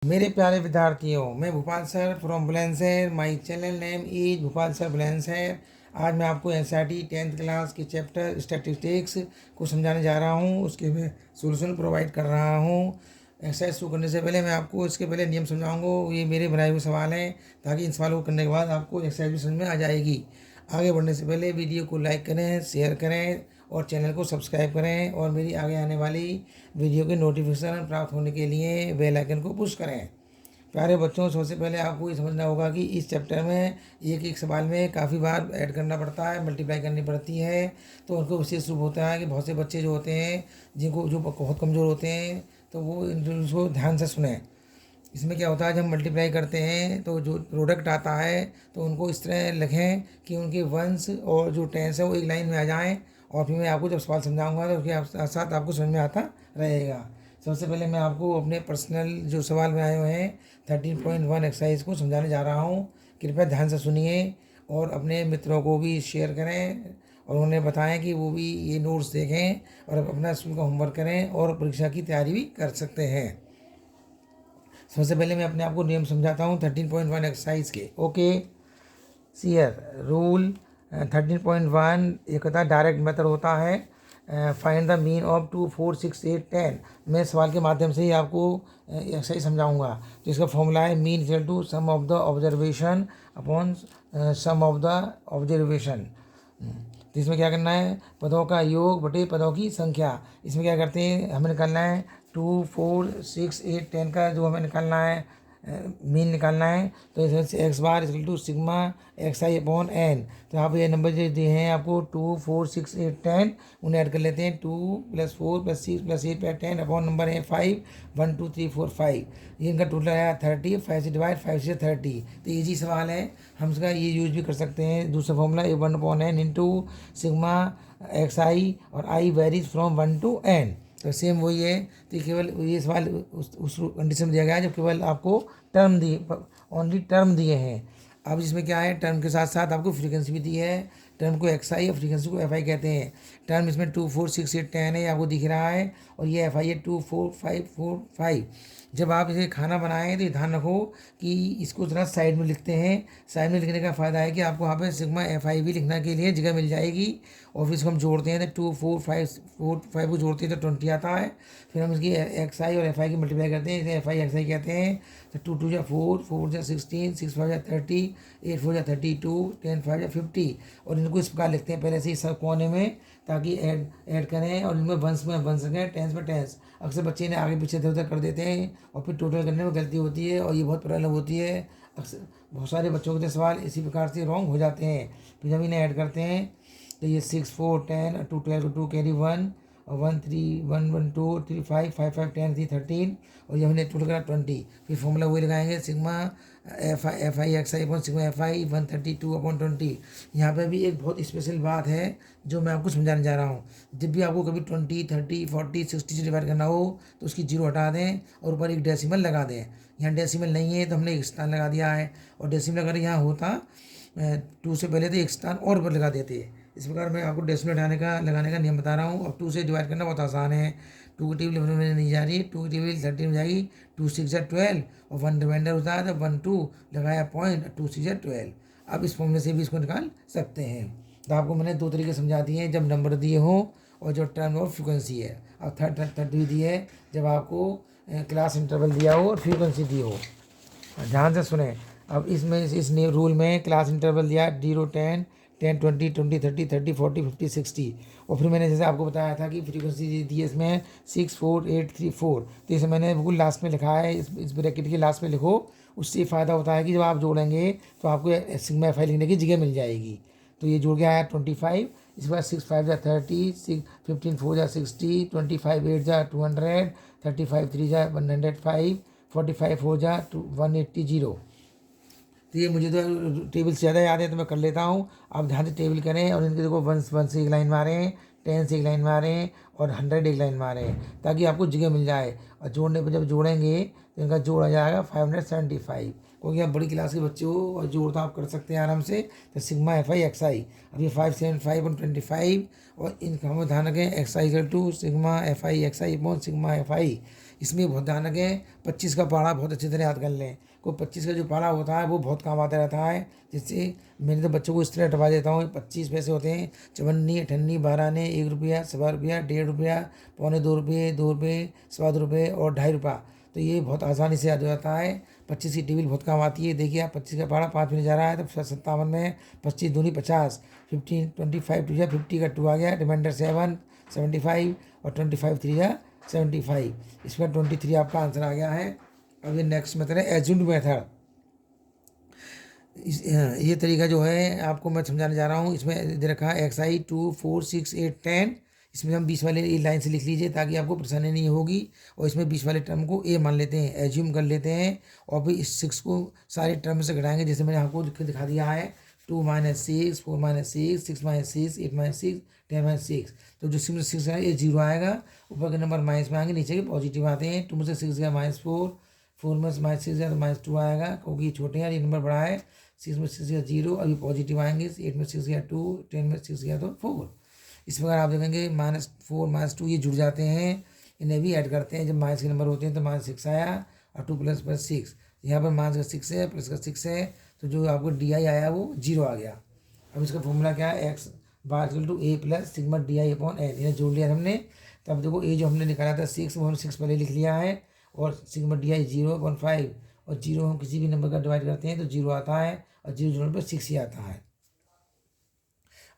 मेरे प्यारे विद्यार्थियों, मैं Bhopal sir from Bulandshahr. My channel name is Bhopal sir Bulandshahr. आज मैं आपको एनसीईआरटी 10th क्लास के चैप्टर स्टैटिस्टिक्स को समझाने जा रहा हूँ। उसके मैं सोल्यूशन प्रोवाइड कर रहा हूँ। एक्सरसाइज शुरू करने से पहले मैं आपको इसके पहले नियम समझाऊंगा। ये मेरे बनाए हुए सवाल हैं, ताकि इन सवालों को करने के बाद आपको एक्सरसाइज भी समझ में आ जाएगी। आगे बढ़ने से पहले वीडियो को लाइक करें, शेयर करें और चैनल को सब्सक्राइब करें, और मेरी आगे आने वाली वीडियो के नोटिफिकेशन प्राप्त होने के लिए बेल आइकन को पुश करें। प्यारे बच्चों, सबसे पहले आपको ये समझना होगा कि इस चैप्टर में एक एक सवाल में काफ़ी बार ऐड करना पड़ता है, मल्टीप्लाई करनी पड़ती है। तो उनको विशेष रूप होता है कि बहुत से बच्चे जो होते हैं, जिनको जो बहुत कमज़ोर होते हैं, तो वो इसको ध्यान से सुने। इसमें क्या होता है, जब हम मल्टीप्लाई करते हैं तो जो प्रोडक्ट आता है, तो उनको इस तरह लिखें कि उनके वंश और जो टेंस है वो एक लाइन में आ जाएं। और फिर मैं आपको जब सवाल समझाऊंगा तो उसके साथ साथ आपको समझ में आता रहेगा। सबसे पहले मैं आपको अपने पर्सनल जो सवाल में आए हुए हैं 13.1 एक्सरसाइज को समझाने जा रहा हूँ। कृपया ध्यान से सुनिए और अपने मित्रों को भी शेयर करें, और उन्हें बताएं कि वो भी ये नोट्स देखें और अपना स्कूल का होमवर्क करें और परीक्षा की तैयारी भी कर सकते हैं। सबसे पहले मैं अपने आप को नियम समझाता हूँ 13.1 एक्सरसाइज के। ओके, सीयर रूल 13.1 एक होता है डायरेक्ट मेथड होता है। Find the mean of 2, 4, 6, 8, 10। मैं सवाल के माध्यम से ही आपको एक्सरसाइज समझाऊंगा। तो इसका फॉर्मूला है mean equal to sum of the observation upon sum of the observation. तो इसमें क्या करना है, पदों का योग बटे पदों की संख्या। इसमें क्या करते हैं, हमें निकालना है 2, 4, 6, 8, 10 का जो हमें निकालना है, मीन निकालना है। तो इसमें x bar equal to sigma x i upon n. तो यहाँ पे ये नंबर जो दिए हैं आपको 2, 4, 6, 8, 10, उन्हें ऐड कर लेते हैं। 2 + 4 + 6 + 8 + 10 अपॉन नंबर है 5, 1, 2, 3, 4, 5। ये इनका टोटल आया 30। 5 से डिवाइड, 5 से 30। तो ईजी सवाल है, हम इसका ये यूज भी कर सकते हैं। दूसरा formula A 1/n into sigma x i, और आई वेरीज फ्रॉम 1 to n। तो सेम वही है। तो केवल ये सवाल उस कंडीशन में दिया गया है जब केवल आपको टर्म दिए, ओनली टर्म दिए हैं। अब इसमें क्या है, टर्म के साथ साथ आपको फ्रीक्वेंसी भी दी है। टर्म को एक्स आई और फ्रीक्वेंसी को एफ आई कहते हैं। टर्म इसमें 2, 4, 6, 8, 10 है, आपको दिख रहा है, और ये एफ आई है 2, 4, 5, 4, 5। जब आप इसे खाना बनाएं तो ध्यान रखो कि इसको ज़रा साइड में लिखते हैं। साइड में लिखने का फ़ायदा है कि आपको वहाँ पे सिग्मा एफ आई भी लिखने के लिए जगह मिल जाएगी। और फिर इसको हम जोड़ते हैं तो 2, 4, 5 को जोड़ते हैं तो 20 आता है। फिर हम इसकी एक्स आई और एफ आई की मल्टीप्लाई करते हैं, इसे एफ आई एक्स आई कहते हैं। तो 2, 2 जा 4, 4 जा 16, 6, 5 जा 30, 8, 4 जा 32, 10, 5 जा 50। और इनको इस प्रकार लिखते हैं पहले से ही सब कोने में, ताकि ऐड करें और इनमें वंश में बन सकें, टेंस में टेंस। अक्सर बच्चे ने आगे पीछे इधर उधर कर देते हैं और फिर टोटल करने में गलती होती है, और ये बहुत प्रॉब्लम होती है। अक्सर बहुत सारे बच्चों के सवाल इसी प्रकार से रॉन्ग हो जाते हैं। फिर जब इन्हें ऐड करते हैं तो ये 6, 4, 10, 2, 12, 2 कैरी 1, और 1, 3, 1, 1, 2, 3, 5, 5, 5, 10, 3, 13, और ये हमने टोटल करा 20। फिर फॉर्मूला वही लगाएंगे, sigma F i x i upon sigma F I 132/20। यहाँ पे भी एक बहुत स्पेशल बात है जो मैं आपको समझाने जा रहा हूँ। जब भी आपको कभी 20, 30, 40, 60 से डिवाइड करना हो तो उसकी जीरो हटा दें और ऊपर एक डेसिमल लगा दें। यहाँ डेसिमल नहीं है तो हमने एक स्थान लगा दिया है, और डेसिमल अगर यहाँ होता 2 से पहले तो एक स्थान और ऊपर लगा देते। इस प्रकार मैं आपको डेसिमल लगाने का नियम बता रहा हूँ। अब 2 से डिवाइड करना बहुत आसान है। 2 की टेबल में नहीं जा रही, 2 की टेबल 13 में जाएगी। 2, 6 जा 12, और 1 रिमाइंडर होता है तो 1, 2 लगाया पॉइंट, 2, 6 जा 12। अब इस फॉर्मूले से भी इसको निकाल सकते हैं। तो आपको मैंने 2 तरीके समझा दिए हैं, जब नंबर दिए हो और जो टर्म और फ्रिक्वेंसी है। अब थर्ड भी दी है जब आपको क्लास इंटरवल दिया हो और फ्रीक्वेंसी दी हो। ध्यान से सुने। अब इसमें इस रूल में क्लास इंटरवल दिया 0, 10, 10, 20, 20, 30, 30, 40, 50, 60। और फिर मैंने जैसे आपको बताया था कि फ्रीक्वेंसी दी है इसमें 6, 4, 8, 3, 4। तो इसे मैंने बिल्कुल लास्ट में लिखा है, इस ब्रैकेट के लास्ट में लिखो। उससे फ़ायदा होता है कि जब आप जोड़ेंगे तो आपको सिग्मा एफ आई लिखने की जगह मिल जाएगी। तो ये जुड़ गया है 25। इसके बाद 6, 5 जा 30, 15, 4 जा 60, 25, 8 जा 200, 35, 3 जा 105, 45, 4 जा 180। तो ये मुझे तो टेबल से ज़्यादा याद है तो मैं कर लेता हूँ। आप ध्यान से टेबल करें, और इनके देखो 1 से एक लाइन मारें, 10 से एक लाइन मारें, और 100 एक लाइन मारें, ताकि आपको जगह मिल जाए। और जोड़ने पर जब जोड़ेंगे तो इनका जोड़ आ जाएगा 575। क्योंकि आप बड़ी क्लास के बच्चे हो और जोड़ तो आप कर सकते हैं आराम से। तो सिग्मा एफ आई एक्स आई, अब ये 575 और 25, और इनका हम ध्यान रखें x i equal to sigma F i x i upon sigma F i. इसमें बहुत ध्यान रखें, 25 का पहाड़ा बहुत अच्छी तरह याद कर लें। को 25 का जो पहाड़ा होता है वो बहुत काम आता रहता है। जिससे मैंने तो बच्चों को इस तरह हटवा देता हूँ। 25 पैसे होते हैं, चवन्नी, अठन्नी, 12 आने, 1 रुपया, 1.25 रुपया, 1.5 रुपया, पौने 2 रुपये, 2 रुपये, 7 रुपये और 2.5 रुपया। तो ये बहुत आसानी से याद हो जाता है। 25 की टेबल बहुत काम आती है। देखिए आप 25 का पहाड़ा 5 में जा रहा है तो 57 में 25 दूनी 50, 15 25 टू 50 का 2 आ गया, रिमाइंडर 7 75 और 25 3 जा 75। इसमें 23 आपका आंसर आ गया है। अब ये नेक्स्ट मेथड है एज्यूम्ड मेथड। ये तरीका जो है आपको मैं समझाने जा रहा हूँ। इसमें दे रखा है XI 2 4 6 8 10। इसमें हम 20 वाले लाइन से लिख लीजिए ताकि आपको परेशानी नहीं होगी। और इसमें 20 वाले टर्म को ए मान लेते हैं, एज्यूम कर लेते हैं। और फिर इस 6 को सारे टर्म से घटाएंगे जैसे मैंने आपको दिखा दिया है। 2 - 6 4 - 6 6 - 6 8 - 6 10 - 6। तो जो 6 है ये 0 आएगा। ऊपर के नंबर माइनस में आएंगे, नीचे के पॉजिटिव आते हैं। 2 में से 6 गया -4, 4 में से -6 गया तो -2 आएगा क्योंकि ये छोटे हैं, ये नंबर बड़ा है। 6 में 6 गया 0, अभी पॉजिटिव आएंगे। 8 में 6 गया 2, 10 में 6 गया तो 4। इस प्रकार आप देखेंगे -4 -2 ये जुड़ जाते हैं। इन्हें भी ऐड करते हैं। जब माइनस के नंबर होते हैं तो -6 आया और 2 + 6। यहाँ पर माइनस का 6 है, प्लस का 6 है, तो जो आपको DI आया वो 0 आ गया। अब इसका फॉर्मूला क्या है, x bar = a + sigma DI/n। इन्हें जोड़ लिया हमने। तब देखो ए जो हमने निकाला था 6, वो हमने 6 पहले लिख लिया है। और सिग्मा DI 0/5 और 0 हम किसी भी नंबर का डिवाइड करते हैं तो 0 आता है और 0 जोड़ने पर 6 ही आता है।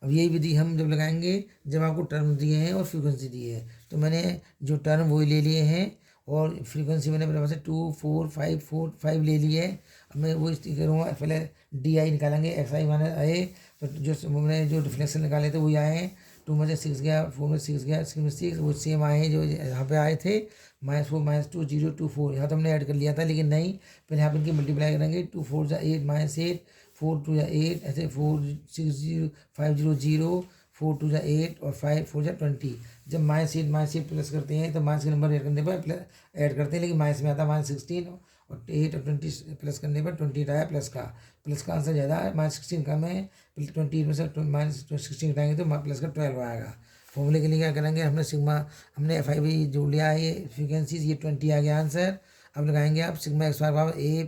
अब यही विधि हम जब लगाएंगे जब आपको टर्म दिए हैं और फ्रीक्वेंसी दी है। तो मैंने जो टर्म वही ले लिए हैं और फ्रीक्वेंसी मैंने मेरे पास 2 4 5 4 5 ले लिए है। अब मैं वो इस करूँगा, पहले DI निकालेंगे, XI माने आए तो जो मैंने जो रिफ्लेक्शन निकाले थे वही आए हैं। 2 में से 6 गया, 4 में 6 गया, 6 में 6 वो सेम आए हैं जो यहाँ पे आए थे। -4 -2 0 2 4 यहाँ तो हमने ऐड कर लिया था, लेकिन नहीं, पहले यहाँ पर इनकी मल्टीप्लाई करेंगे। 2 4 = 8 -8 4 2 = 8, ऐसे 4 6 0 5 0 0 4 2 = 8 और 5 4 = 20। जब -8 प्लस करते हैं तो माइनस के नंबर ऐड करने पर ऐड करते हैं, लेकिन माइनस में आता है -16 और 8 और 20 प्लस करने पर 20 आया प्लस का आंसर ज़्यादा है, -16 कम है। 20 में से -16 घटाएंगे तो प्लस का 12 आएगा। फॉर्मूले के लिए क्या करेंगे, हमने FI भी जोड़ लिया है, ये फ्रीक्वेंसीज, ये 20 आ गया आंसर। अब लगाएंगे आप सिग्मा x बराबर a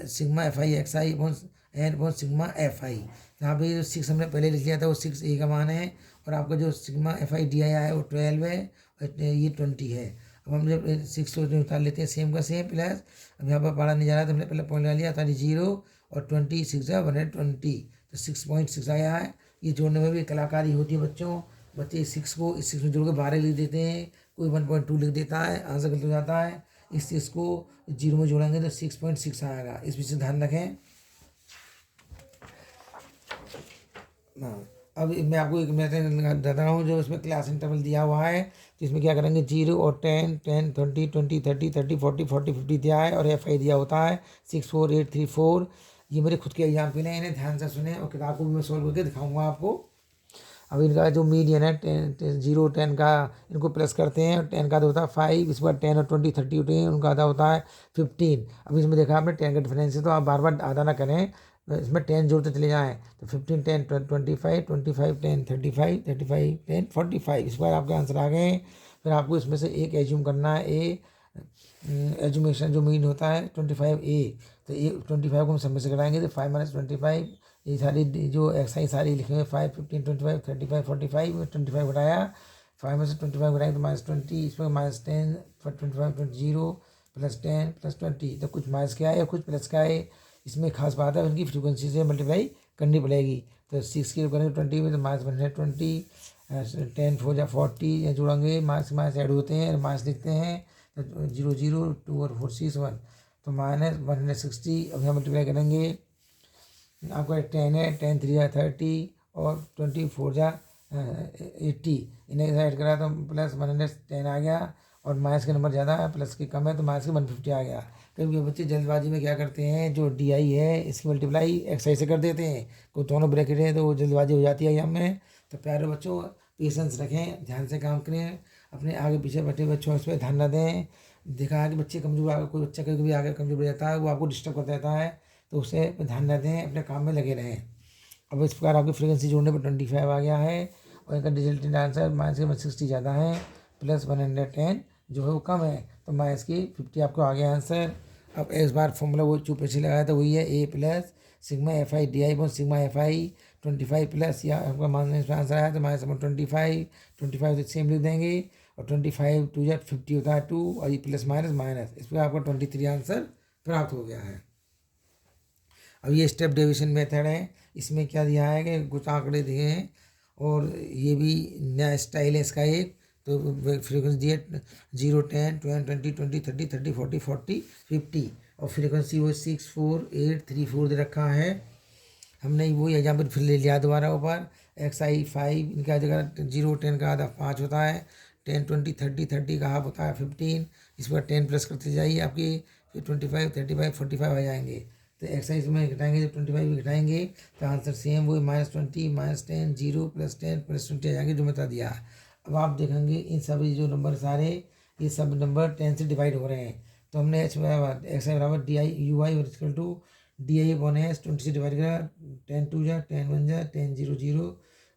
+ sigma FI XI n sigma FI। यहाँ पे जो 6 हमने पहले लिख लिया था वो 6 a का मान है और आपका जो सिग्मा FI DI आया है वो 12 है और ये 20 है। अब हम जब 6 को निकाल लेते हैं सेम का सेम प्लस, अब यहाँ पर पढ़ा नहीं जा रहा तो हमने पहले पॉइंट लगा लिया था 0 और 20 6 है 120 तो 6.6 आया है। ये जोड़ने में भी कलाकारी होती है बच्चों। बच्चे इस 6 को इस 6 में जोड़ के 12 लिख देते हैं, कोई 1.2 लिख देता है, आंसर गलत हो जाता है। इस 6 को 0 में जोड़ेंगे तो 6.6 आएगा। इस विषय ध्यान रखें। हाँ, अब मैं आपको एक मेथड बता रहा हूँ जो इसमें क्लास इंटरवल दिया हुआ है। तो इसमें क्या करेंगे, 0 और 10 10 20 20 30 30 40 40 50 दिया है और FI दिया होता है 6 4 8 3 4। ये मेरे खुद के एग्जाम के लिए, इन्हें ध्यान से सुने और किताब को भी मैं सॉल्व करके दिखाऊंगा आपको। अब इनका जो मीडियन है 0 10 का, इनको प्लस करते हैं और 10 का होता है 5। इस बार 10 और 20 30 होते हैं, उनका आधा होता है 15। अब इसमें देखा आपने 10 का डिफरेंस है तो आप बार बार आधा ना करें, इसमें 10 जोड़ते चले जाएँ। तो 15 10 25 25 10 35 35 10 45। इस बार आपके आंसर आ गए। फिर आपको इसमें से एक एज्यूम करना है, एजुमेशन जो मीन होता है 25A। तो ये 25 को हम सब में से घटाएंगे तो 5 - 25, ये सारी जो XI सारी लिखे हुए 5 15 25 35 45 में 25 घटाया, 5 में से 25 घटाएंगे तो -20, इसमें -10 25 20 +10 +20। तो कुछ माइनस के आए या कुछ प्लस का आए। इसमें खास बात है उनकी फ्रीक्वेंसी से मल्टीप्लाई करनी पड़ेगी। तो 6 की करेंगे 20 में तो -120, 10 4 = 40 या जोड़ेंगे, माइनस ऐड होते हैं, माइनस लिखते हैं तो 0 0 2 और 4 6 1 तो -160। अब यहाँ मल्टीप्लाई करेंगे, आपका 10 है, 10 3 = 30 और 20 4 = 80। इन्हें ऐड करा तो प्लस 110 आ गया और माइनस के नंबर ज़्यादा है, प्लस के कम है तो माइनस के 150 आ गया। कभी बच्चे जल्दबाजी में क्या करते हैं, जो DI है इसकी मल्टीप्लाई XI से कर देते हैं, कोई दोनों ब्रैकेट है तो वो जल्दबाजी हो जाती है एग्जाम में। तो प्यारे बच्चों पेशेंस रखें, ध्यान से काम करें, अपने आगे पीछे बैठे बच्चों इस पर ध्यान न दें। देखा है कि बच्चे कमजोर, आगे कोई बच्चा कभी आगे कमजोर हो जाता है, वो आपको डिस्टर्ब कर देता है, तो उसे ध्यान न दें, अपने काम में लगे रहें। अब इस प्रकार आपकी फ्रीक्वेंसी जोड़ने पर 25 आ गया है और इनका रिजल्टेंट आंसर -160 ज़्यादा है, +110 जो है वो कम है, तो माइनस की 50 आपको आ गया आंसर। अब इस बार फॉर्मूला वो जो पीछे लगाया था वही है, A plus sigma F I D I upon sigma F I 25 plus, या आपका माइनस आंसर आया तो माइनस 25 तो सेम लिख देंगे, और 25 टू या 50 होता है 2, और ये प्लस माइनस माइनस, इस पर आपका 23 आंसर प्राप्त हो गया है। अब ये स्टेप डेविएशन मेथड है, इसमें क्या दिया है कि कुछ आंकड़े दिए हैं और ये भी नया स्टाइल है इसका एक, तो फ्रीक्वेंसी दी है 0, 10, 20, 20, 30, 30, 40, 40, 50, और फ्रीक्वेंसी वो 6, 4, 8, 3, 4 दे रखा है। हमने वो यहाँ पर फिर ले लिया दोबारा ऊपर XI5, इनका जगह 0, 10 का आधा 5 होता है, 10, 20, 30, 30 का हाफ होता है 15, इस पर 10 प्लस करते जाइए आपकी, फिर 25, 35, 45 आ जाएंगे। तो एक्सरसाइज में घटाएंगे जब 25 भी घटाएंगे तो आंसर सेम वही -20, -10, 0 +10 +20 आ जाएंगे जो बता दिया। अब आप देखेंगे इन सभी जो नंबर सारे, ये सब नंबर 10 से डिवाइड हो रहे हैं, तो हमने एक्स बराबर d i you i equal to d i upon s 20 से डिवाइड करा, 10 2 जा 10 1 जा 10 0 0,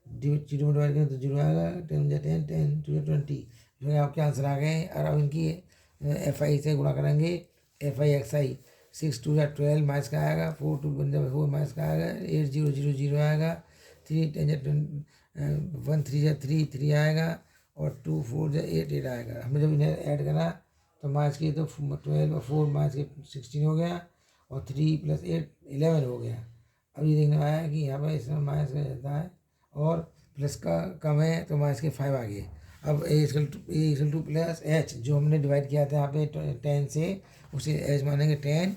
0 में डिवाइड करें तो 0 आएगा, 10 1 जा 10 10 2 जा 20, जो आपके आंसर आ गए। और अब इनकी एफ आई से गुणा करेंगे, एफ आई एक्स आई 6 2 जा 12 माइनस का आएगा, 4 2 1 जा 4 माइनस का आएगा, 8 0 0 0 आएगा, 3 10 जा 1 3 जा 3 3 आएगा, और 2 4 जा 8 8 आएगा। हमने जब इन्हें ऐड करा तो माइनस की तो 12 और 4 माइनस के 16 हो गया, और 3 + 8 11 हो गया। अब ये देखना है कि यहाँ पर इसमें माइनस का रहता है और प्लस का कम है तो माइनस के 5 आ गए। अब ए इक्वल टू प्लस एच जो हमने डिवाइड किया था यहाँ पे 10 से, उसे एच मानेंगे 10,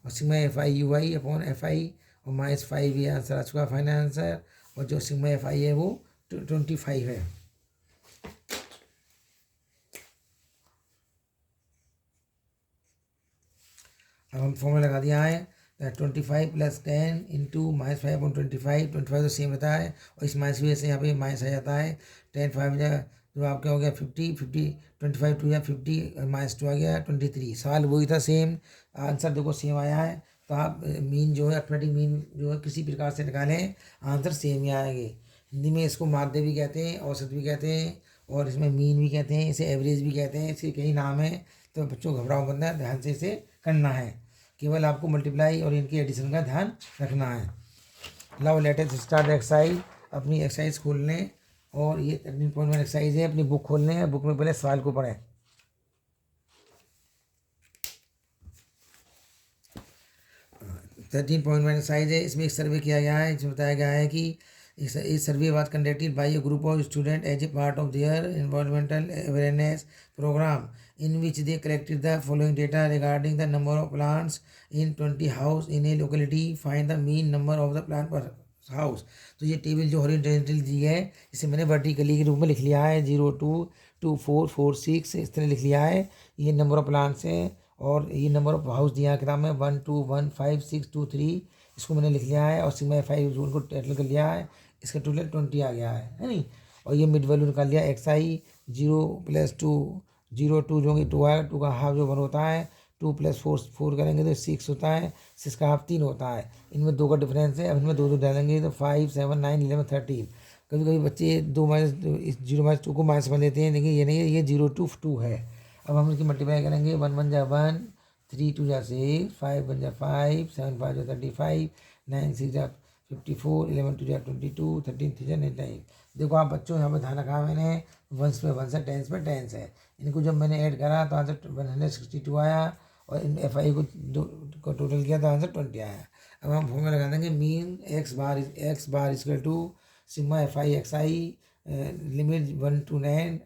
और sigma F I you I upon F आई, और -5 ये आंसर आ चुका फाइनल आंसर, और जो सिग्मा एफ आई है वो 25 है। अब हम फॉर्मूला लगा दिया है, 25 + 10 इंटू -5/25, 25 तो सेम रहता है, और इस माइनस की वजह से यहाँ पे माइनस आ जाता है, 10 5 जो आपका हो गया 50 50, 25 2 या 50, -2 आ गया 23। सवाल वही था सेम, आंसर देखो सेम आया है, तो आप मीन जो है अर्थमेटिक मीन जो है किसी प्रकार से निकालें आंसर सेम ही आएंगे। हिंदी में इसको माध्य भी कहते हैं, औसत भी कहते हैं, और इसमें मीन भी कहते हैं, इसे एवरेज भी कहते हैं, इसके कई नाम हैं। तो बच्चों घबराओ मत, ध्यान से इसे करना है, केवल आपको मल्टीप्लाई और इनकी एडिशन का ध्यान रखना है। लव लेटेस्ट स्टार्ट एक्सरसाइज, अपनी एक्सरसाइज खोल लें, और ये 13.1 एक्सरसाइज है, अपनी बुक खोल लें, बुक में पहले सवाल को पढ़ें। 13.1 एक्सरसाइज है, इसमें एक सर्वे किया गया है, इसमें बताया गया है कि इस survey was conducted by a group of student as a part of their environmental awareness program in which they collected the following data regarding the number of plants in 20 house in a locality. Find the mean number of the plant per house. तो ये table जो horizontal दी है इसे मैंने vertically के रूप में लिख लिया है, 0 2 2 4 4 6 इस तरह लिख लिया है। ये नंबर ऑफ प्लांट्स हैं, और ये नंबर ऑफ हाउस दिया है किताब में 1 2 1 5 6 2 3, इसको मैंने लिख लिया है, और सिग्मा 5 जोन को टोटल कर लिया है, इसका टोटल 20 आ गया है नहीं। और ये मिड वैल्यू निकाल लिया एक्स आई 0 + 2 0 2 जो कि 2 आएगा, 2 का हाफ जो 1 होता है, 2 + 4 4 करेंगे तो 6 होता है, 6 का हाफ 3 होता है, इनमें 2 का डिफरेंस है। अब इनमें 2 2 डालेंगे तो 5 7 9 11 13। कभी कभी बच्चे 2 - 0 - 2 को माइनस बन देते हैं, लेकिन ये नहीं है, ये 0 2 2 है। अब हम इसकी मल्टीप्लाई करेंगे, 1 1 जा 1, 3 2 जा 6, 5 1 जा 5, 7 5 जा 35, 9 6 जा 54, 11 2 जा 22, 13 3 जा 99। देखो आप बच्चों यहाँ पर ध्यान रखा मैंने, वंस पे वंस है, टेंस पे टेंस है, इनको जब मैंने ऐड करा तो आंसर 162 आया, और इन एफ आई को टोटल किया तो आंसर 20 आया। अब हम फॉर्मूला लगा देंगे, mean x bar equal to sigma F i x i limit 1 to 9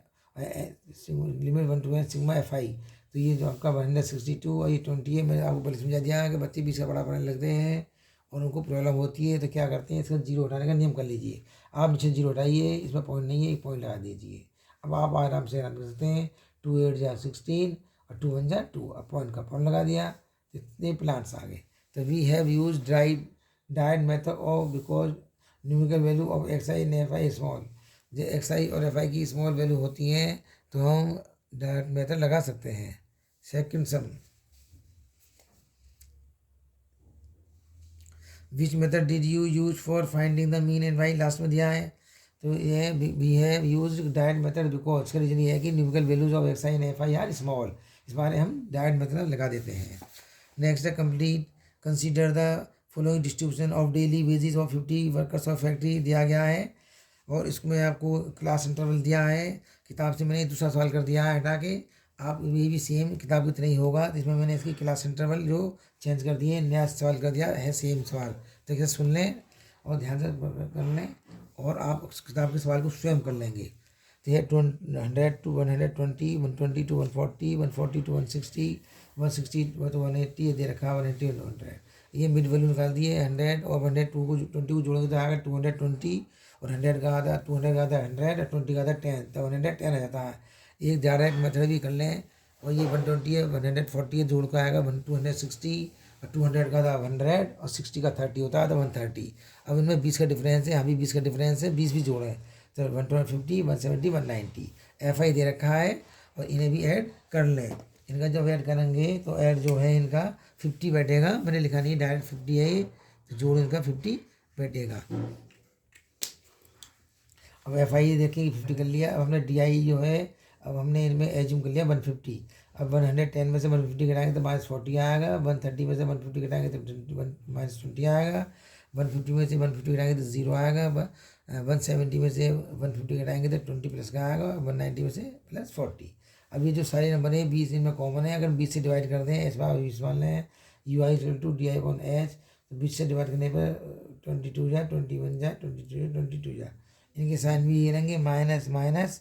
limit 1 to 9 sigma F i. तो ये जो आपका 162 और ये 20 है, मैंने आपको पहले समझा दिया कि बच्चे 20 का बड़ा पढ़ने लगते हैं और उनको प्रॉब्लम होती है, तो क्या करते हैं, इसका 0 हटाने का नियम कर लीजिए। आप नीचे 0 हटाइए, इसमें पॉइंट नहीं है, एक पॉइंट लगा दीजिए। अब आप आराम से आराम कर सकते हैं, 2 8 जा 16 और 2 1 जा 2, अब पॉइंट का पॉइंट लगा दिया, इतने प्लांट्स आ गए। तो वी हैव यूज डाइड method of because numerical value of x i and f i small. जो एक्स आई और एफ आई की स्मॉल वैल्यू होती हैं तो हम डाइड मेथड लगा सकते हैं। Second sum, which method did you use for finding the mean and why, last में दिया है। तो ये we have use direct method because इसका रीजन ये है कि numerical values of x i and f i are small, इस बारे हम डायरेक्ट मेथड लगा देते हैं। नेक्स्ट है complete consider the following distribution of daily wages of 50 workers of factory दिया गया है, और इसमें आपको क्लास इंटरवल दिया है। किताब से मैंने दूसरा सवाल कर दिया है हटा के, आप ये भी सेम किताब की तरह ही होगा, तो इसमें मैंने इसकी क्लास इंटरवल जो चेंज कर दिए, नया सवाल कर दिया है, सेम सवाल। तो इसे सुन लें और ध्यान से कर लें, और आप उस किताब के सवाल को स्वयं कर लेंगे। तो ये 100 to 120, 120 to 140, 140 to 160, 160 to 180 ये दे रखा है, 180 to 100। ये मिड वैल्यू निकाल दिए 100 और 102 को 20 को जोड़ेंगे तो आएगा 220, और 100 का आधा 200 का आधा 100 और 20 का आधा 10, तो 110 आ जाता है। एक डायरेक्ट मेथड भी कर लें, और ये 120 है, 140 है, जोड़ का आएगा 260, और 200 का आधा 100 और 60 का 30 होता है तो 130। अब इनमें 20 का डिफरेंस है, अभी 20 का डिफरेंस है, 20 भी जोड़ें तो 150, 170, 190 एफ आई दे रखा है, और इन्हें भी ऐड कर लें। इनका जब ऐड करेंगे तो ऐड जो है इनका 50 बैठेगा, मैंने लिखा नहीं डायरेक्ट 50 है, तो जोड़ इनका 50 बैठेगा। अब एफ आई देखिए 50 कर लिया। अब हमने डी आई जो है, अब हमने इनमें एज्यूम कर लिया 150। अब 110 में से 150 घटाएंगे तो -40 आएगा, 130 में से 150 घटाएंगे तो -20 आएगा, 150 में से 150 घटाएंगे तो 0 आएगा, 170 में से 150 घटाएंगे तो 20 प्लस का आएगा, 190 में से +40। अब ये जो सारे नंबर है 20 इनमें कॉमन है, अगर 20 से डिवाइड कर दें, इस बार 20 मान लें u i to d i upon h, तो 20 से डिवाइड करने पर 22 जा 21 जा 22 जा, इनके साइन भी ये रहेंगे माइनस माइनस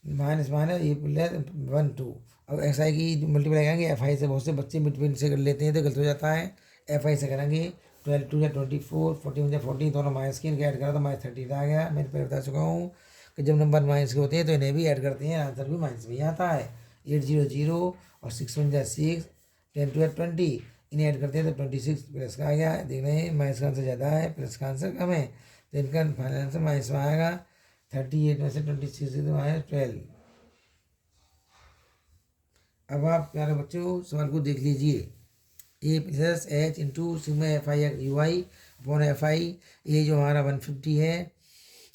माइनस माइनस ये प्लस 1 2। अब एक्स आई की मल्टीप्लाई करेंगे एफ आई से, बहुत से बच्चे बिटवीन से कर लेते हैं तो गलत हो जाता है। एफ आई से करेंगे 12 2 या 24, 41 या 40, दोनों माइनस के इनके ऐड करा तो -30 आ गया। मैंने पहले बता चुका हूँ कि जब नंबर माइनस के होते हैं तो इन्हें भी ऐड करते हैं, आंसर भी माइनस में ही आता है। 800 और 6 1 जा 6, 10 2 या 20, इन्हें ऐड करते हैं तो 26 प्लस का आ गया। देख रहे हैं माइनस का आंसर ज़्यादा है, प्लस का आंसर कम है, तो इनका फाइनल आंसर माइनस में आएगा। 38 में से 26 तो -12। अब आप प्यारे बच्चों सवाल को देख लीजिए। A plus H into sigma F I you I upon F I, ये जो हमारा 150 है,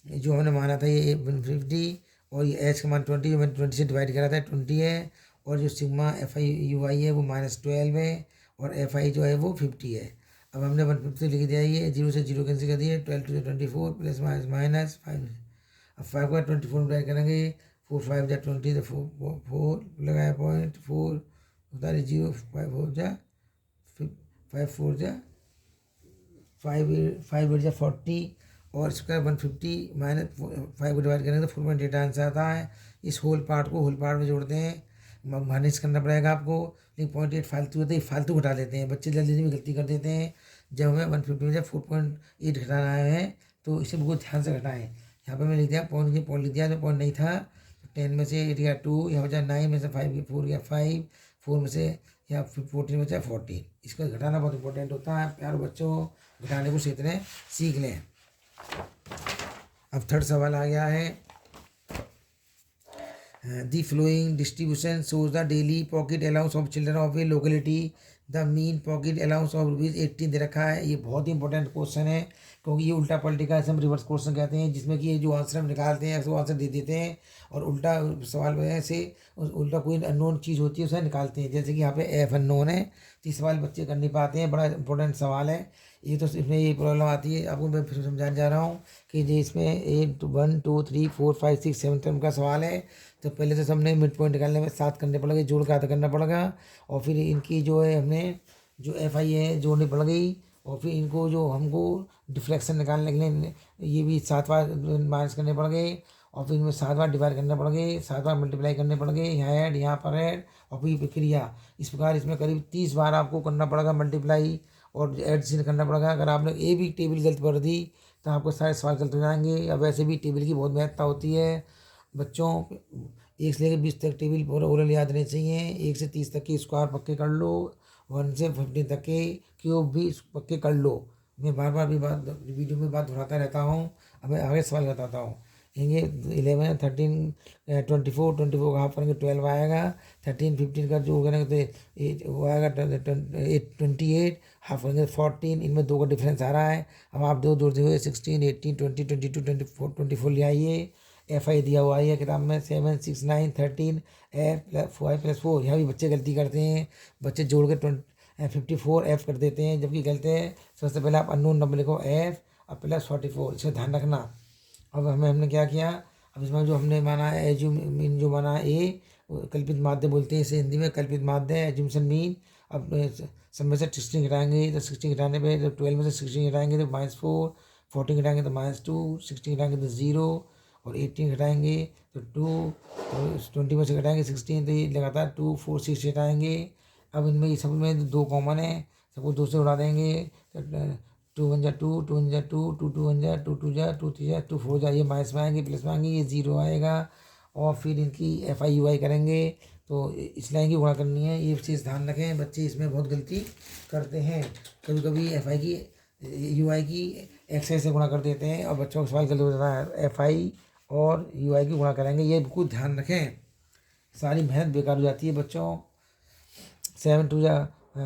जो हमने माना था ये 150, और ये एच का मान 20 जो मैंने 20 से डिवाइड करा था 20 है, और जो सिग्मा एफ आई यू आई है वो -12 है, और एफ आई जो है वो 50 है। अब हमने 150 लिख दिया, ये 0 से 0 कैंसिल कर दिए, 12 2 24 प्लस माइनस 5। अब 5 का 24 डिवाइड करेंगे, 4 5 जा 20 तो 4 लगाया 0.4 होता है 0, 5 4 जा 5 4 जा 5 8 जा 40, और इसका 150 माइनस 5 को डिवाइड करेंगे तो 4.8 आंसर आता है। इस होल पार्ट को होल पार्ट में जोड़ते हैं, माइनस करना पड़ेगा आपको, लेकिन 0.8 फालतू होते हैं, फालतू घटा लेते हैं बच्चे, जल्दी में गलती कर देते हैं। जब हमें 150 में जब 4.8 घटाना है तो इसे बिल्कुल ध्यान से घटाएं। यहाँ पे मैं लिख दिया पॉइंट लिख दिया, तो पॉइंट नहीं था, 10 में से 8 गया 2, यहाँ बचा 9 में से 5 4 गया 5, 4 में से या 14 में से 14। इसका घटाना बहुत इंपॉर्टेंट होता है प्यारे बच्चों, घटाने को सीख लें सीख लें। अब थर्ड सवाल आ गया है, the flowing distribution shows the daily pocket allowance of children of A locality, the mean pocket allowance of ₹18 दे रखा है। ये बहुत ही इंपॉर्टेंट क्वेश्चन है, क्योंकि ये उल्टा पलटी का हम रिवर्स क्वेश्चन कहते हैं, जिसमें कि ये जो आंसर हम निकालते हैं वो आंसर दे देते हैं, और उल्टा सवाल में से उल्टा कोई अननोन चीज़ होती है उसे निकालते हैं। जैसे कि यहाँ पे एफ अननोन है, तो सवाल बच्चे कर नहीं पाते हैं, बड़ा इंपॉर्टेंट सवाल है ये। तो इसमें ये प्रॉब्लम आती है, आपको मैं फिर समझाने जा रहा हूँ कि जो इसमें 1 2 3 4 5 6 7 टर्म का सवाल है, तो पहले तो सबने मिड पॉइंट निकालने में 7 करने पड़ेंगे, जोड़ का आधा करना पड़ेगा, और फिर इनकी जो है हमने जो एफ आई है जोड़नी पड़ गई, और फिर इनको जो हमको डिफ्लेक्शन निकालने के लिए ये भी 7 बार माइनस करने पड़ गए, और फिर इनमें 7 बार डिवाइड करने पड़ गए, 7 बार मल्टीप्लाई करने पड़ गए, यहाँ ऐड यहाँ पर ऐड, और फिर प्रक्रिया इस प्रकार इसमें करीब 30 बार आपको करना पड़ेगा मल्टीप्लाई और ऐड से करना पड़ेगा। अगर आपने ए भी टेबल गलत कर दी तो आपको सारे सवाल गलत हो जाएंगे। अब वैसे भी टेबल की बहुत महत्ता होती है बच्चों, 1 से लेकर 20 तक टेबल पूरा ओरल याद रहने चाहिए। 1 से 30 तक के स्क्वायर पक्के कर लो, 1 से 15 तक के क्यूब भी पक्के कर लो। मैं बार बार भी बात वीडियो में बात दोहराता रहता हूँ। अब मैं आगे सवाल बताता हूँ। लेंगे 11, 13, 24 का हाफ करेंगे 12 आएगा। 13, 15 का जो करेंगे तो 8 वो आएगा 28, हाफ करेंगे 14। इनमें 2 का डिफरेंस आ रहा है। अब आप दो जोड़ते हुए 16, 18, 20, 22, 24 ले आइए। FI दिया हुआ है किताब में 7, 6, 9, 13 F+4। यहाँ भी बच्चे गलती करते हैं, बच्चे जोड़ के 54F कर देते हैं, जबकि गलत है। सबसे पहले आप अननोन नंबर लिखो F और +44, इसका ध्यान रखना। अब हमने क्या किया, अब इसमें जो हमने माना है एज्यूम मीन, जो माना ए कल्पित माध्य बोलते हैं इसे हिंदी में, कल्पित माध्य एज्यूमशन मीन। अब सब में से 16 घटाएंगे तो 16 घटाने पे जब 12 में से 16 घटाएंगे तो -4, 14 घटाएंगे तो -2, 16 घटाएंगे तो 0 और 18 घटाएंगे तो 2 और 20 में से घटाएंगे 16 तो ये लगातार 2, 4, 6 घटाएंगे। अब इनमें ये सब में 2 कॉमन है, सबको 2 से उड़ा देंगे तो 2 1 जा 2, 2 1 जा 2, 2 2 1 जा 2, 2 जा 2 3 जा 2 4 जा, ये माइनस में आएंगे, प्लस में आएंगे, ये 0 आएगा। और फिर इनकी FI UI करेंगे तो इस लाइन की गुणा करनी है। ये चीज़ ध्यान रखें, बच्चे इसमें बहुत गलती करते हैं। कभी कभी FI की UI की XI से गुणा कर देते हैं और बच्चों का सवाल गलत हो जाता है। FI और UI की गुणा करेंगे, ये बिल्कुल ध्यान रखें, सारी मेहनत बेकार हो जाती है बच्चों। 7 2 जा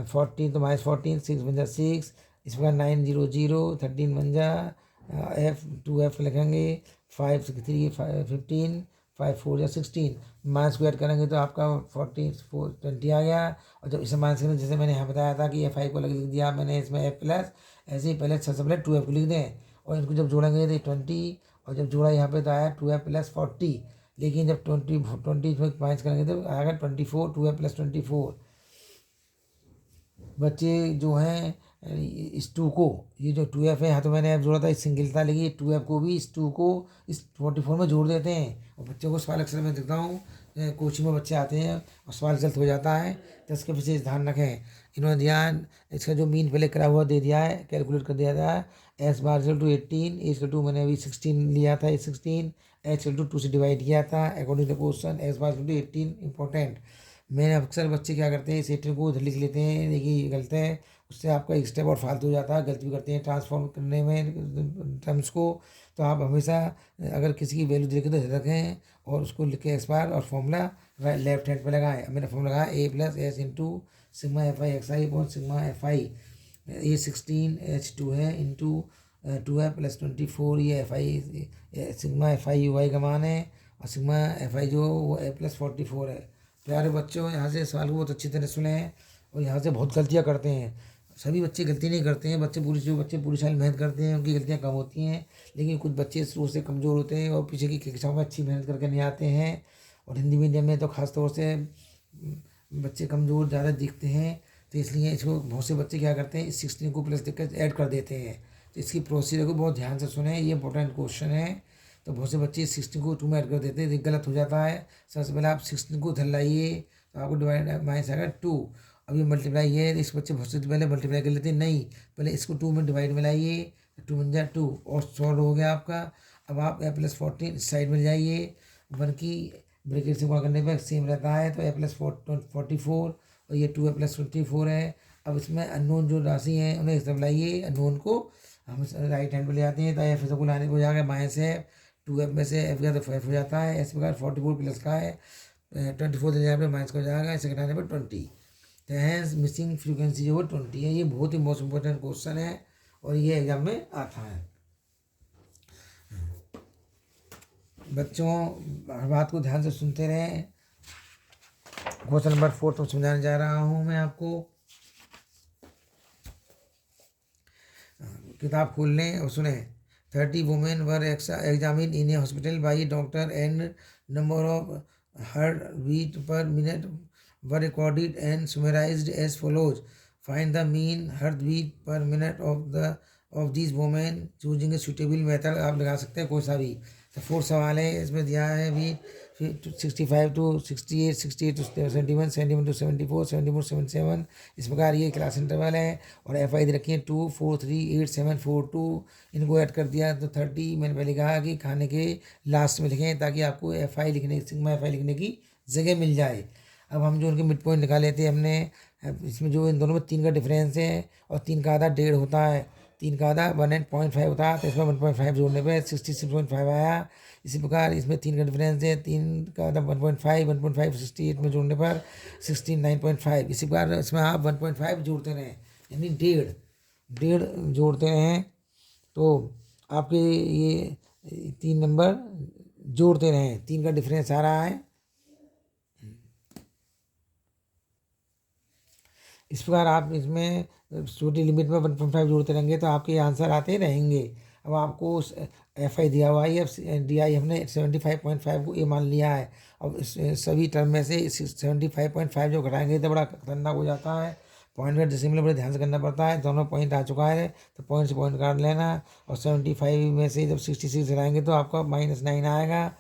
14 तो -14, 6 1 जा 6, इस प्रकार 9 0 0, 13 1 जा F लिखेंगे, 5 6 3 15, 5 4 जा 16, माइनस को ऐड करेंगे तो आपका 14 4 20 आ गया। और जब इसे माइनस करें, जैसे मैंने यहाँ बताया था कि FI को अलग लिख दिया मैंने, इसमें F+, ऐसे ही पहले सबसे पहले 2F को लिख दें और इनको जब जोड़ेंगे तो 20, और जब जोड़ा यहाँ पे तो आया 2F + 40, लेकिन जब 20 में माइनस करेंगे तो आएगा 24, 2F + 24। बच्चे जो हैं इस 2 को, ये जो 2F है, यहाँ तो मैंने F जोड़ा था, इस सिंगल था, लेकिन 2F को भी इस 2 को इस 44 में जोड़ देते हैं। और बच्चों को सवाल अक्सर मैं देखता हूँ, कोचिंग में बच्चे आते हैं और सवाल गलत हो जाता है, तो इसके विशेष ध्यान रखें। इन्होंने ध्यान इसका जो मीन पहले करा हुआ दे दिया है, कैलकुलेट कर दिया था। S बार = 18, A = मैंने अभी 16 लिया था, 16, H = 2 से डिवाइड किया था according to question. S bar = 18 important. मैंने अक्सर बच्चे क्या करते हैं, इस 18 को उधर लिख लेते हैं, देखिए ये गलत है, उससे आपका एक स्टेप और फालतू हो जाता है, गलती भी करते हैं ट्रांसफॉर्म करने में टर्म्स को। तो आप हमेशा अगर किसी की वैल्यू देखें तो रखें और उसको लिख के S बार और फॉर्मूला लेफ्ट हैंड पे लगाएं। मैंने फॉर्मूला लगाया A+S × sigma FI XI upon sigma FI। ये 16 H2 है इंटू 2F + 24, ये FI सिग्मा FI UI का मान है, और सिग्मा FI जो वो A+44 है। प्यारे बच्चों, यहाँ से सवाल को बहुत अच्छी तरह सुने हैं और यहाँ से बहुत गलतियाँ करते हैं। सभी बच्चे गलती नहीं करते हैं, बच्चे पूरी साल मेहनत करते हैं, उनकी गलतियाँ कम होती हैं, लेकिन कुछ बच्चे शुरू से कमज़ोर होते हैं और पीछे की कक्षाओं में अच्छी मेहनत करके नहीं आते हैं। और हिंदी मीडियम में तो ख़ास तौर से बच्चे कमज़ोर ज़्यादा दिखते हैं, तो इसलिए इसको बहुत से बच्चे क्या करते हैं, इस 16 को प्लस देकर ऐड कर देते हैं। तो इसकी प्रोसीजर को बहुत ध्यान से सुने, ये इंपॉर्टेंट क्वेश्चन है। तो बहुत से बच्चे 16 को 2 में ऐड कर देते हैं, गलत हो जाता है। सबसे पहले आप 16 को उधर लाइए तो आपको डिवाइड माइनस आएगा 2। अब ये मल्टीप्लाई है, इस बच्चे बहुत से पहले मल्टीप्लाई कर लेते हैं, नहीं, पहले इसको 2 में डिवाइड में लाइए, 2 1 जा 2 और सॉल्व हो गया आपका। अब आप A+14 साइड में जाइए, 1 की ब्रैकेट से गुणा करने पर सेम रहता है, तो A+44 और ये 2A+24 है। अब इसमें अननोन जो राशि है उन्हें सब लाइए, अननोन को हम राइट हैंड पे ले आते हैं, तो F को लाने को हो जाएगा -F, 2F में से F गया तो 5 हो जाता है। इस प्रकार 44 प्लस का है 24 देने पे माइनस का हो जाएगा, इसे घटाने पर 20। तो हैंस मिसिंग फ्रीक्वेंसी जो वो 20 है। ये बहुत ही मोस्ट इंपॉर्टेंट क्वेश्चन है और ये एग्जाम में आता है। बच्चों हर बात को ध्यान से सुनते रहें। क्वेश्चन नंबर 4 तो समझाने जा रहा हूँ मैं आपको। किताब खोल लें और सुने। 30 women were examine in a hospital by doctor and number of heart beat per minute were recorded and summarised as follows. Find the mean heart beat per minute of this women choosing a suitable method. आप लगा सकते हैं कोई सा भी। तो 4 सवाल है इसमें दिया है भी 65 to 68, 68 to 71, 71 to 74, 74 77। इस प्रकार ये क्लास इंटरवल है। और FI दे रखी है 2 4 3 8 7 4 2। इनको ऐड कर दिया तो 30। मैंने पहले कहा कि खाने के लास्ट में लिखें ताकि आपको FI लिखने सिग्मा FI लिखने की जगह मिल जाए। अब हम जो उनके मिड पॉइंट निकाले थे हमने, इसमें जो इन दोनों में 3 का डिफरेंस है और 3 का आधा 1.5 होता है, 3 का आधा 1.5 होता, तो इसमें 1.5 जोड़ने पे 66.5 आया। इसी प्रकार इसमें 3 का डिफरेंस है, 3 का आधा 1.5 68 में जोड़ने पर 69.5। इसी प्रकार इसमें आप 1.5 जोड़ते रहें, यानी डेढ़ डेढ़ जोड़ते रहें, तो आपके ये 3 नंबर जोड़ते रहें। 3 का डिफरेंस आ रहा है। इस प्रकार आप इसमें छोटी लिमिट में 1.5 जोड़ते रहेंगे तो आपके आंसर आते रहेंगे। अब आपको FI दिया हुआ है, अब DI हमने 75.5 को ये मान लिया है। अब सभी टर्म में से 75.5 जो घटाएंगे तो बड़ा खतरनाक हो जाता है। पॉइंट का डेसिमल बड़े ध्यान से करना पड़ता है। दोनों पॉइंट आ चुका है तो पॉइंट से पॉइंट काट लेना, और 75 में से जब 66 घटाएंगे तो आपका -9 आएगा।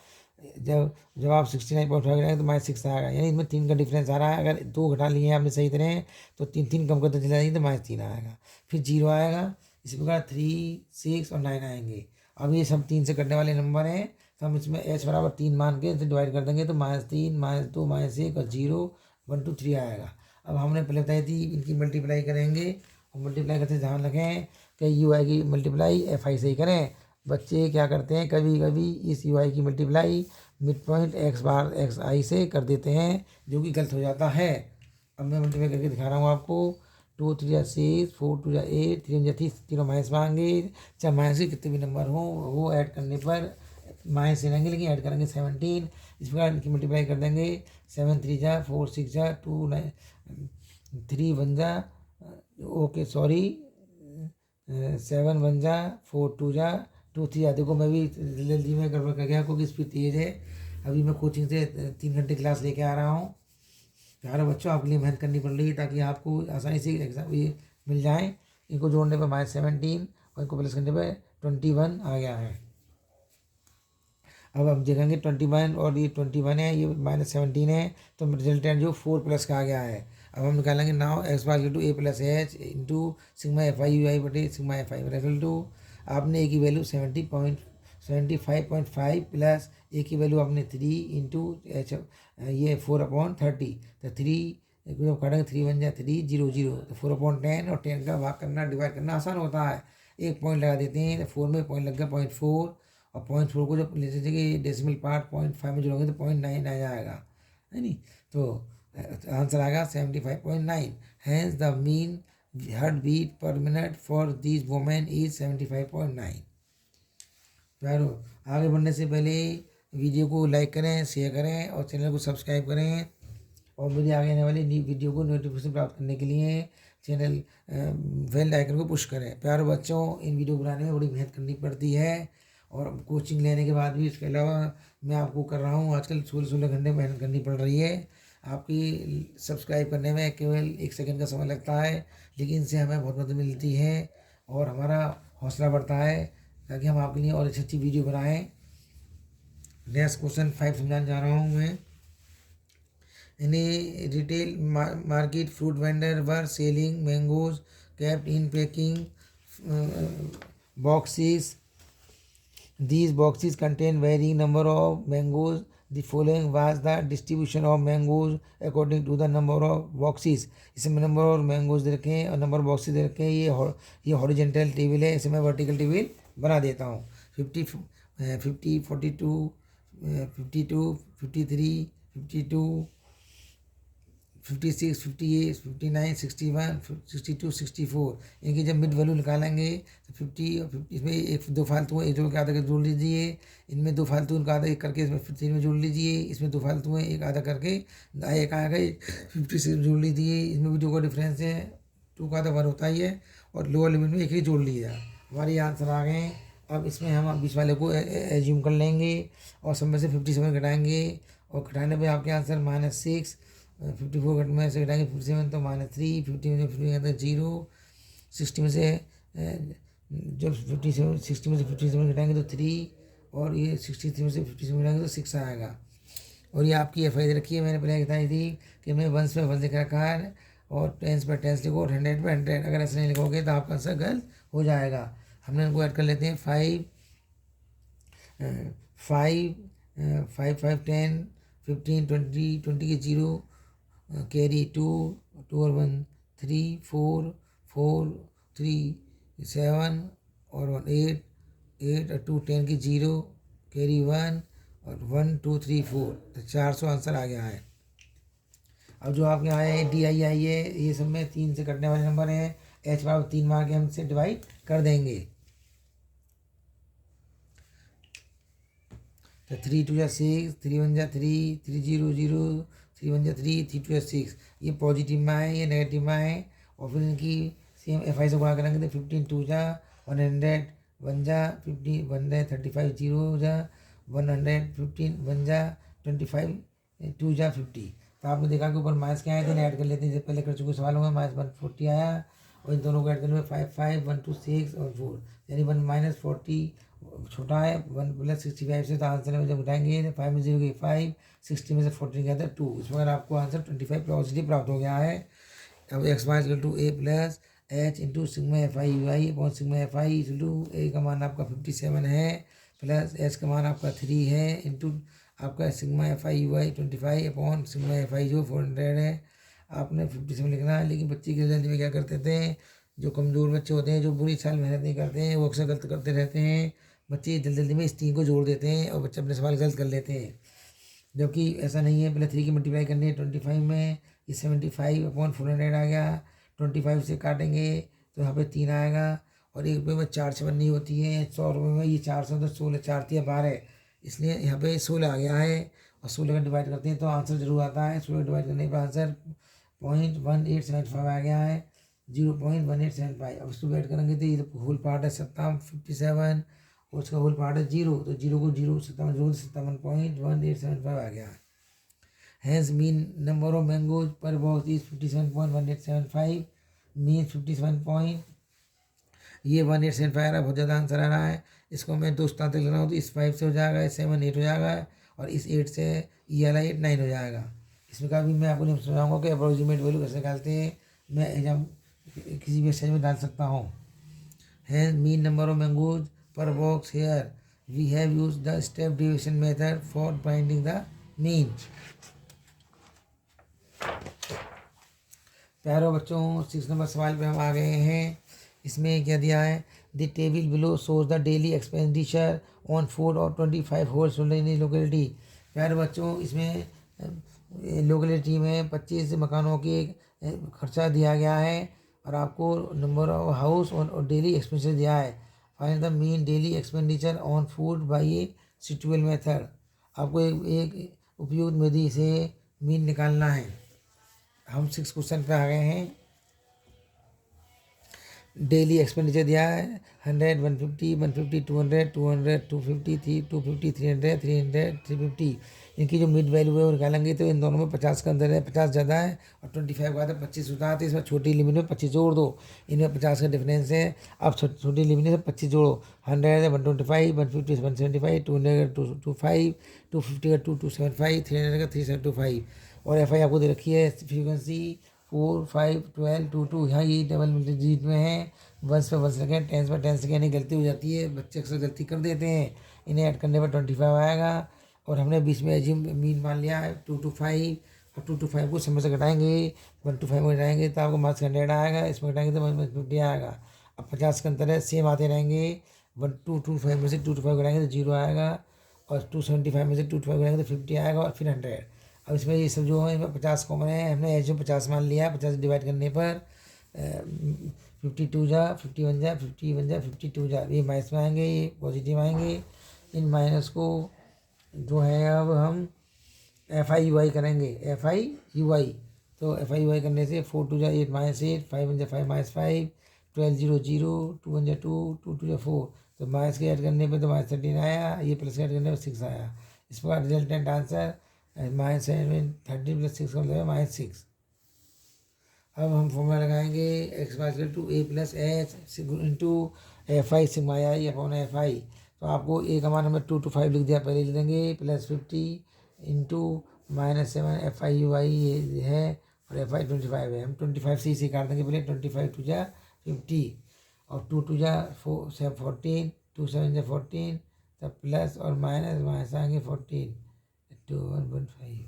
जब जब आप 69.5 घटाएंगे तो -6 आएगा, यानी इसमें 3 का डिफरेंस आ रहा है। अगर 2 घटा लिए हैं आपने सही तरह तो 3 कम करते चले जाएंगे तो -3 आएगा, फिर 0 आएगा। इसी प्रकार 3, 6 और 9 आएंगे। अब ये सब 3 से कटने वाले नंबर हैं, तो हम इसमें h बराबर 3 मान के डिवाइड कर देंगे तो -3, -2, -1 और 0, 1, 2, 3 आएगा। अब हमने पहले बताई थी इनकी मल्टीप्लाई करेंगे, और मल्टीप्लाई करते ध्यान रखें कि UI की मल्टीप्लाई FI से ही करें। बच्चे क्या करते हैं, कभी कभी इस UI की मल्टीप्लाई मिड पॉइंट x बार XI से कर देते हैं, जो कि गलत हो जाता है। अब मैं मल्टीप्लाई करके दिखा रहा हूँ आपको। 2 3 जा 6, 4 2 जा 8, 3 जा 30, तीनों माइनस मांगे। चाहे माइनस के कितने भी नंबर हो वो ऐड करने पर माइनस से रहेंगे, लेकिन ऐड करेंगे 17। इस प्रकार इनकी मल्टीप्लाई कर देंगे। 7 3 जा 4 6 जा 2 9 3 1 जा ओके सॉरी 7 1 जा 4 2 जा 2 3 जा। देखो मैं भी जल्दी में गड़बड़ कर गया क्योंकि स्पीड तेज़ है। अभी मैं कोचिंग से 3 घंटे क्लास लेके आ रहा हूँ। प्यारे बच्चों, आपके लिए मेहनत करनी पड़ रही है ताकि आपको आसानी से एग्जाम ये मिल जाए। इनको जोड़ने पर -17 और इनको प्लस करने पर 21 आ गया है। अब हम देखेंगे 21 और ये 21 है, ये -17 है, तो रिजल्टेंट जो 4 प्लस का आ गया है। अब हम निकालेंगे now x bar to a plus H into sigma FI UI बटे सिग्मा FI बराबर टू। आपने a की वैल्यू 75.5 प्लस a की वैल्यू आपने 3 इंटू एच ये 4/30, तो 3 जब काटेंगे 3 1 जा 3 0 0, तो 4/10, और 10 का भाग करना डिवाइड करना आसान होता है। एक पॉइंट लगा देते हैं तो 4 में पॉइंट लग गया 0.4, और 0.4 को जब ले लीजिए डेसिमल पार्ट 0.5 में जोड़ोगे तो 0.9 आ जाएगा, है नी। तो आंसर आएगा 75.9। Hence the mean heart beat per minute for this women is 75.9। प्यारो, आगे बढ़ने से पहले वीडियो को लाइक करें, शेयर करें और चैनल को सब्सक्राइब करें, और मुझे आगे आने वाली वीडियो को नोटिफिकेशन प्राप्त करने के लिए चैनल बेल आइकन को पुश करें। प्यारे बच्चों, इन वीडियो बनाने में बड़ी मेहनत करनी पड़ती है, और कोचिंग लेने के बाद भी इसके अलावा मैं आपको कर रहा हूँ आजकल 16 घंटे मेहनत करनी पड़ रही है। आपकी सब्सक्राइब करने में केवल 1 सेकंड का समय लगता है, लेकिन इनसे हमें बहुत मदद मिलती है और हमारा हौसला बढ़ता है ताकि हम आपके लिए और अच्छी अच्छी वीडियो बनाएं। नेक्स्ट क्वेश्चन 5 समझाने जा रहा हूँ मैं। In a retail market, fruit vendor were selling mangoes kept in packing boxes. These boxes contain varying number of mangoes. The following was the distribution of mangoes according to the number of boxes. इसमें number और mangoes दे रखे हैं और number boxes दे रखे हैं। ये horizontal table है, इसे मैं वर्टिकल टेबल बना देता हूँ। 50 50 42 52 53 52 56 58 59 61 62 64। इनकी जब मिड वैल्यू निकालेंगे तो 50 और 50 इसमें एक 2 फालतू है, एक जोड़ के आधा करके जोड़ लीजिए। इनमें 2 फालतू इनका आधा एक करके इसमें 53 में जोड़ लीजिए। इसमें 2 फालतू है, एक आधा करके एक आएगा 56 में जोड़ लीजिए। इसमें भी 2 का डिफरेंस है, 2 का आधा 1 होता ही है, और लोअर लिमिट में एक ही जोड़ लिया। हमारे आंसर आ गए। अब इसमें हम बीच वाले को एज्यूम कर लेंगे और सब में से 57 घटाएंगे, और घटाने पर आपके आंसर -6। 54 में से घटाएंगे 57 तो -3, 50 में से 50 0, 60 में से जब 60 में से 57 घटाएंगे तो 3, और ये 63 में से 57 घटाएंगे तो 6 आएगा। और ये आपकी FI दे रखी है, मैंने पहले बताई थी कि मैं 1 पे 1 लिख रखा है, और 10 पे 10 लिखो और 100 पे 100। अगर ऐसे नहीं लिखोगे तो आपका आंसर गलत हो जाएगा। हमने इनको ऐड कर लेते हैं। 5 5 5 5 10 15 20 20 के 0 कैरी 2 2 और 1 3 4 4 3 7 और 1 8 8 और 2 10 की 0 कैरी 1 और 1 2 3 4, तो 400 आंसर आ गया है। अब जो आपके यहाँ है DI है, ये सब में 3 से कटने वाले नंबर हैं। H बराबर 3 मार के हम से डिवाइड कर देंगे। तो 3 2 जा 6, 3 1 जा 3, 3 0 0, 3 1 जा 3, 3 2 जा 6। ये पॉजिटिव में है, ये नेगेटिव में है। और फिर इनकी सेम FI से गुणा करेंगे तो 15 2 जा 100, 1 जा 50, 135 0 जा 100, 15 1 जा 25, 2 जा 50। तो आपने देखा कि ऊपर माइनस क्या आए थे, ऐड कर लेते हैं, जैसे पहले कर चुके सवालों में। माइनस 140 आया और इन दोनों को ऐड करने में 5 5 1 2 6 और 4, यानी 1 माइनस 40 छोटा है, 1 प्लस 65 से। तो आंसर में जब उठाएंगे तो 5 में 0 गई 5, 60 में से 14 गया था 2। इसमें अगर आपको आंसर 25 पॉजिटिव प्राप्त हो गया है। अब X Y equal to A plus H into sigma FI UI upon sigma FI equal to A का मान आपका 57 है, प्लस एच का मान आपका 3 है, इंटू आपका sigma FI UI 25 upon sigma FI जो 400 है। आपने 57 लिखना है। लेकिन बच्चे की जल्दी में क्या करते थे, जो कमज़ोर बच्चे होते हैं, जो बुरी साल मेहनत नहीं करते हैं, वो अक्सर गलत करते रहते हैं। बच्चे जल्दी जल्दी में इस 3 को जोड़ देते हैं और बच्चे अपने सवाल गलत कर लेते हैं, जबकि ऐसा नहीं है। पहले 3 की मल्टीप्लाई करनी है 25 में, ये 75 अपॉन 400 आ गया। 25 से काटेंगे तो यहाँ पे 3 आएगा, और 1 रुपये में 4 छवन्नी होती है, 100 रुपये में ये 400, तो 16 4 3 12, इसलिए यहाँ पे 16 आ गया है। और 16 का डिवाइड करते हैं तो आंसर जरूर आता है। 16 डिवाइड करने पर आंसर 0.1875 आ गया है, 0.1875। अब इसको ऐड करेंगे तो ये होल पार्ट है 57 और उसका होल पार्ट है 0, तो 0 को 0 57.1875 आ गया है। Hence mean number of mangoes per box is 57.1875, mean 57 ये 1875 आ रहा है, बहुत ज़्यादा आंसर आ रहा है। इसको मैं 2 स्थान तक लेना हो तो इस 5 से हो जाएगा, इस 7 8 हो जाएगा, और इस 8 से ये वाला 8 9 हो जाएगा। इसमें का भी मैं आपको नहीं समझाऊंगा कि अप्रोक्सीमेट वैल्यू कैसे निकालते हैं, मैं एग्जाम किसी भी एक्सरसाइज में डाल सकता हूँ। Hence mean number of mangoes per box, here we have used the step deviation method for finding the mean। प्यारो बच्चों, 6 नंबर सवाल पे हम आ गए हैं। इसमें क्या दिया है, the table below shows the daily expenditure on food और 25 होल्स इन लोकेलिटी। प्यारे बच्चों, इसमें लोकेलिटी में 25 मकानों के खर्चा दिया गया है, और आपको नंबर ऑफ हाउस और डेली एक्सपेंडिचर दिया है। Find the mean daily expenditure on food by a suitable method. आपको एक उपयुक्त विधि से मीन निकालना है। हम 6 क्वेश्चन पे आ गए हैं। डेली एक्सपेंडिचर दिया है 100 150 150 200 200 250 250 300 300 350। इनकी जो मिड वैल्यू है वो निकालेंगे तो इन दोनों में 50 का अंदर है, 50 ज़्यादा है और 25 का आता है, 25 होता है। तो इसमें छोटी लिमिट में 25 जोड़ दो, इनमें 50 का डिफरेंस है। अब छोटी लिमिट से 25 जोड़ो, 100 125 150 175 200 का 225 250 का 2275 300 का 3725। और FI आपको दे रखी है फ्रीक्वेंसी 4 5 12 2 2। यहाँ ये डबल डिजिट में है, 1 पे 1 सेकेंड, 10 पे 10 सेकेंड। यानी गलती हो जाती है, बच्चे अक्सर गलती कर देते हैं। इन्हें ऐड करने पर 25 आएगा, और हमने बीच में एज्यूम मीन मान लिया है 2 to 5। और 2 to 5 को समय से घटाएंगे, 1 to 5 में घटाएंगे तो आपको मार्क्स 100 आएगा, इसमें घटाएंगे तो 50 आएगा। अब 50 का अंतर है, सेम आते रहेंगे। 1 2 2 5 में से 2 to 5 घटाएंगे तो 0 आएगा, और 275 में से 2 to 5 घटाएंगे तो 50 आएगा, और फिर 100। अब इसमें ये सब जो है इसमें 50 कॉमन है, हमने एच 50 मान लिया है। 50 डिवाइड करने पर 52 जा 51 जा 51 जा 52 जा, ये माइनस में आएंगे, ये पॉजिटिव आएंगे। इन माइनस को जो है अब हम FI UI करेंगे, FI UI। तो FI UI करने से 4 2 जा 8 माइनस 8, 5 1 जा 5 माइनस 5, 12 0 0, 2 1 जा 2, 2 2 जा 4। तो माइनस के ऐड करने पे तो माइनस 13 आया, ये प्लस के ऐड करने पर 6 आया। इस प्रकार रिजल्टेंट आंसर माइनस 13 प्लस 6 का मतलब माइनस 6। अब हम फॉर्मूला लगाएंगे x y to A plus H into FI sigma i upon FI। तो आपको ए का मान हमें 2 to 5 लिख दिया, पहले लिख देंगे, प्लस 50 इंटू -7 FI UI ये है, और FI 25 है। हम 25 से इसे काट देंगे, पहले 25 2 जा 50, और 2 2 जा 14, 2 7 जा 14, तब प्लस और माइनस माइनस आएंगे 14 2 1.5।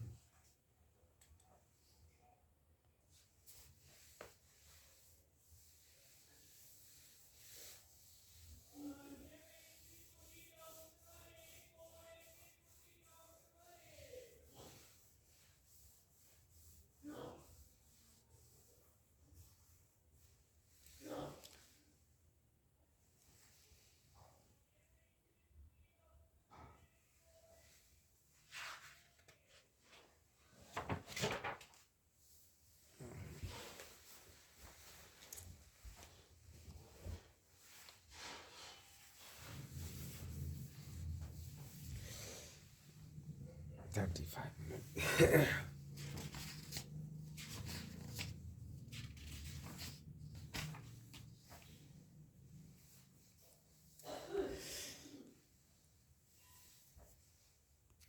35 मिनट